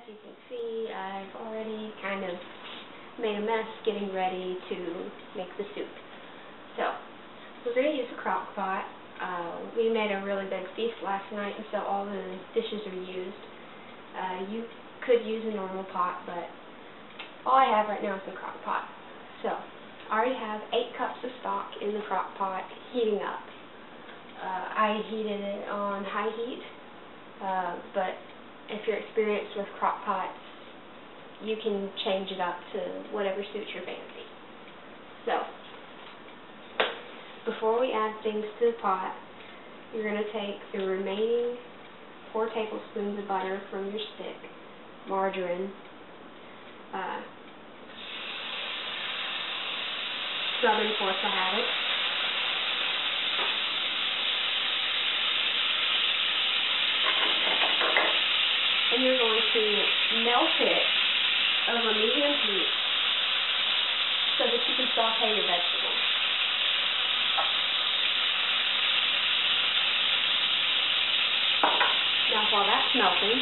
you can see, I've already kind of made a mess getting ready to make the soup. So, we're going to use a crock pot. We made a really big feast last night, and so all the dishes are used. You could use a normal pot, but all I have right now is the crock pot. So, I already have 8 cups of stock in the crock pot heating up. I heated it on high heat, but if you're experienced with crock pots, you can change it up to whatever suits your fancy. So, before we add things to the pot, you're going to take the remaining 4 tablespoons of butter from your stick, margarine, Southern Force I have it, and you're going to melt it over medium heat so that you can saute your vegetables. Now while that's melting,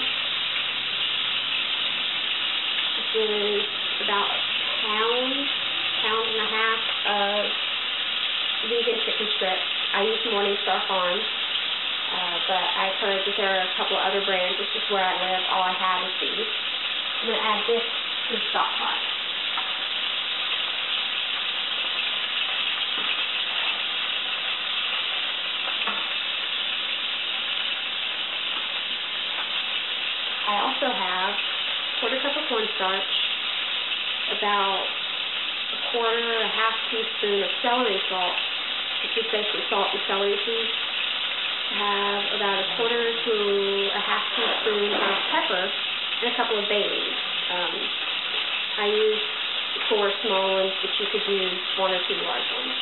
this is about a pound and a half of vegan chicken strips. I use Morningstar Farms. But I've heard that there are a couple of other brands. This is where I live. All I have is these. I'm going to add this to the stock pot. I also have a 1/4 cup of cornstarch, about a half teaspoon of celery salt, which is basically salt and celery seeds. Have about a 1/4 to a half teaspoon of pepper and a couple of bay leaves. I use 4 small ones, but you could use 1 or 2 large ones.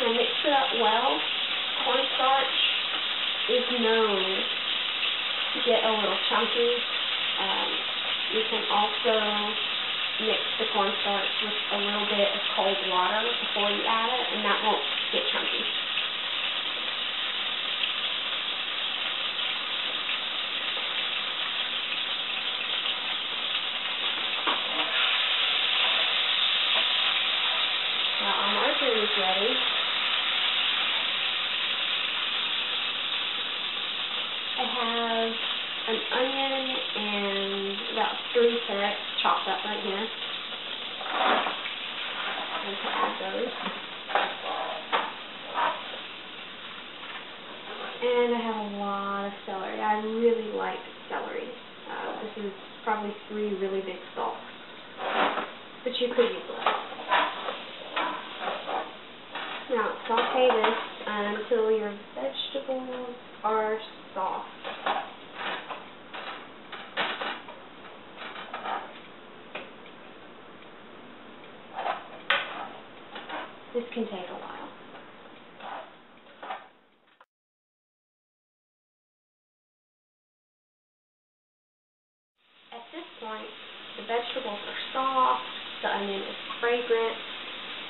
And mix it up well. Cornstarch is known to get a little chunky. You can also mix the cornstarch with a little bit of cold water before you add it, and that won't get chunky. Now our margarine is ready. I have an onion and about 3 carrots chopped up right here. I'm going to add those. And I have a lot of celery. I really like celery. This is probably 3 really big stalks, but you could use less. Now saute this until your vegetables are soft. This can take a while. At this point, the vegetables are soft, the onion is fragrant,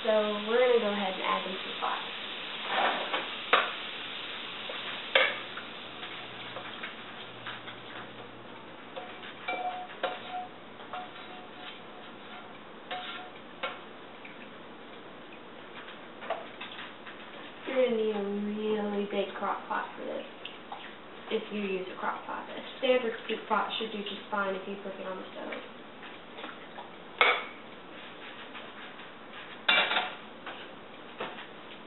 so we're going to go ahead and add them to the pot. You're going to need a really big crock pot for this, if you use a crock pot. A standard soup pot should do just fine if you cook it on the stove.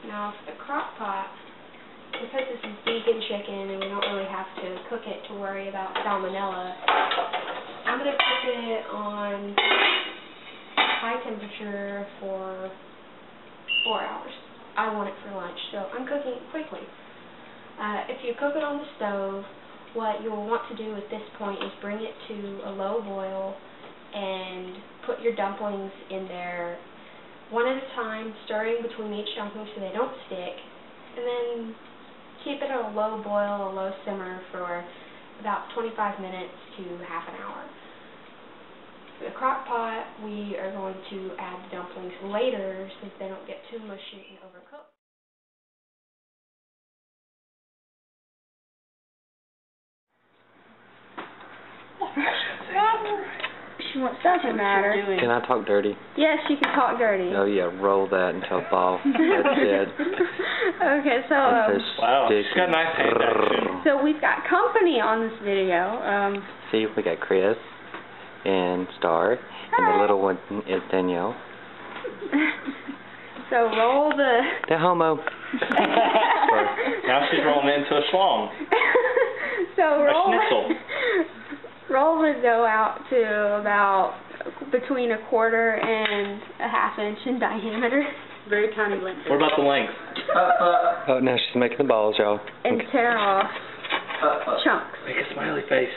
Now for the crock pot, because this is vegan chicken and we don't really have to cook it to worry about salmonella, I'm going to cook it on high temperature for 4 hours. I want it for lunch, so I'm cooking it quickly. If you cook it on the stove, what you'll want to do at this point is bring it to a low boil and put your dumplings in there one at a time, stirring between each dumpling so they don't stick, and then keep it at a low boil, a low simmer for about 25 minutes to half an hour. crock pot, we are going to add the dumplings later since they don't get too mushy and overcooked. She wants doesn't matter. Can I talk dirty? Yes, you can talk dirty. Oh yeah, roll that until it falls. That's it. Okay, so wow, she's got nice hand action. So we've got company on this video. See, we got Chris and Star, and the little one is Danielle. So roll the homo. Now she's rolling into a schlong. So roll a schnitzel. Roll the dough out to about between 1/4 and 1/2 inch in diameter. Very tiny length. What about the length? Oh, now she's making the balls, y'all. And tear off chunks. Make a smiley face.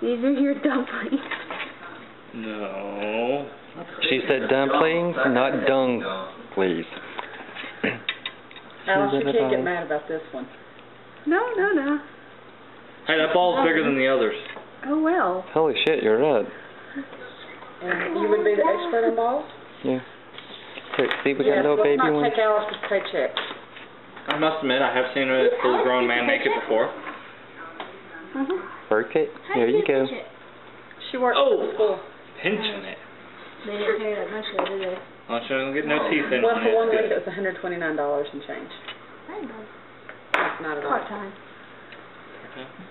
These are your dumplings. No. She said dumplings, not dung, please. Alice, you can't get mad about this one. No. Hey, that ball's bigger than the others. Oh well. Holy shit, you're right. And you would be the expert on balls? Yeah. See, we got a little baby one. Let's not take Alice's paycheck. I must admit, I have seen a fully grown man make it before. Work it. Here you go. She works at the school. Pinching it. They didn't pay that much, did they? Well, she don't get no teeth in Well, on for it. 1 week it was $129 and change. That's not at all. Part-time.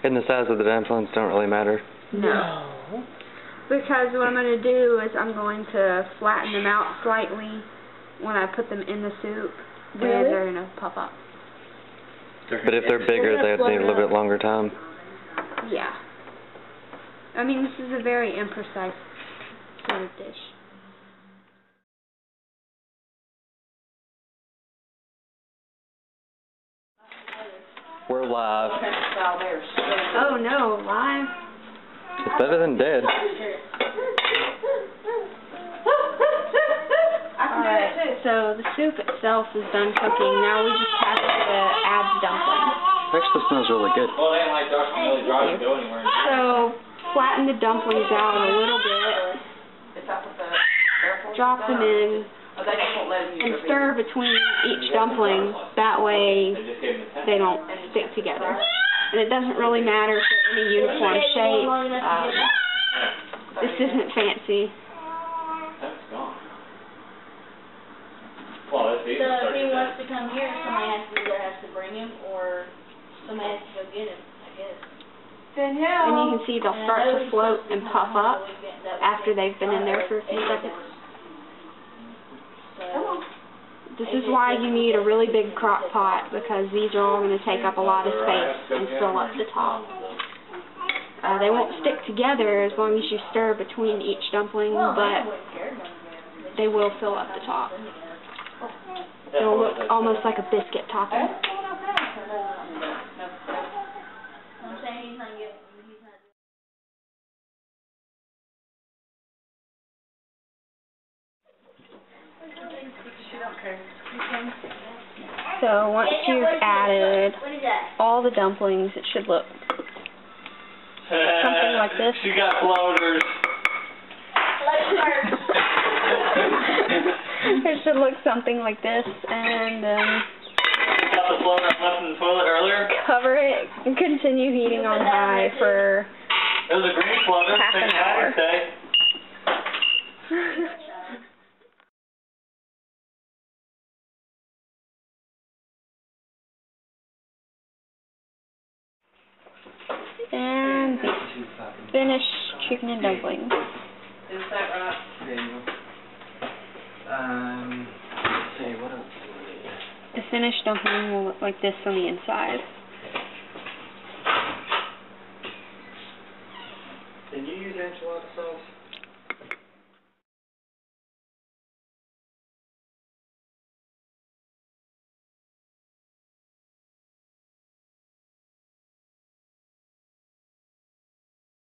And the size of the dumplings don't really matter. No. Because what I'm going to do is I'm going to flatten them out slightly when I put them in the soup. Really? And they're going to puff up. But if they're bigger, they have to need a little bit longer time. Yeah. I mean, this is a very imprecise sort of dish. We're live. Oh no, live? It's better than dead. Alright, so the soup itself is done cooking. Now we just have to add the dumplings. Actually smells really good. Well, they ain't like Dr. Millie Drive to go anywhere. So, flatten the dumplings out a little bit. Drop them in. And stir between each dumpling. That way they don't stick together. And it doesn't really matter if they're any uniform shape. This isn't fancy. That's gone. Well, that's easy. So if he wants to come here, somebody has to bring him, or somebody has to go get him, I guess. And you can see they'll start to float and puff up after they've been in there for a few seconds. This is why you need a really big crock pot, because these are all going to take up a lot of space and fill up the top. They won't stick together as long as you stir between each dumpling, but they will fill up the top. It'll look almost like a biscuit topping. So once you've added all the dumplings, it should look something like this. She got floaters. It should look something like this, and Got the floater left in the toilet earlier? cover it and continue heating on high for It was a green floater. half an hour. And the finished chicken and dumplings. Is that right? Let's see, what else? The finished dumpling will look like this on the inside.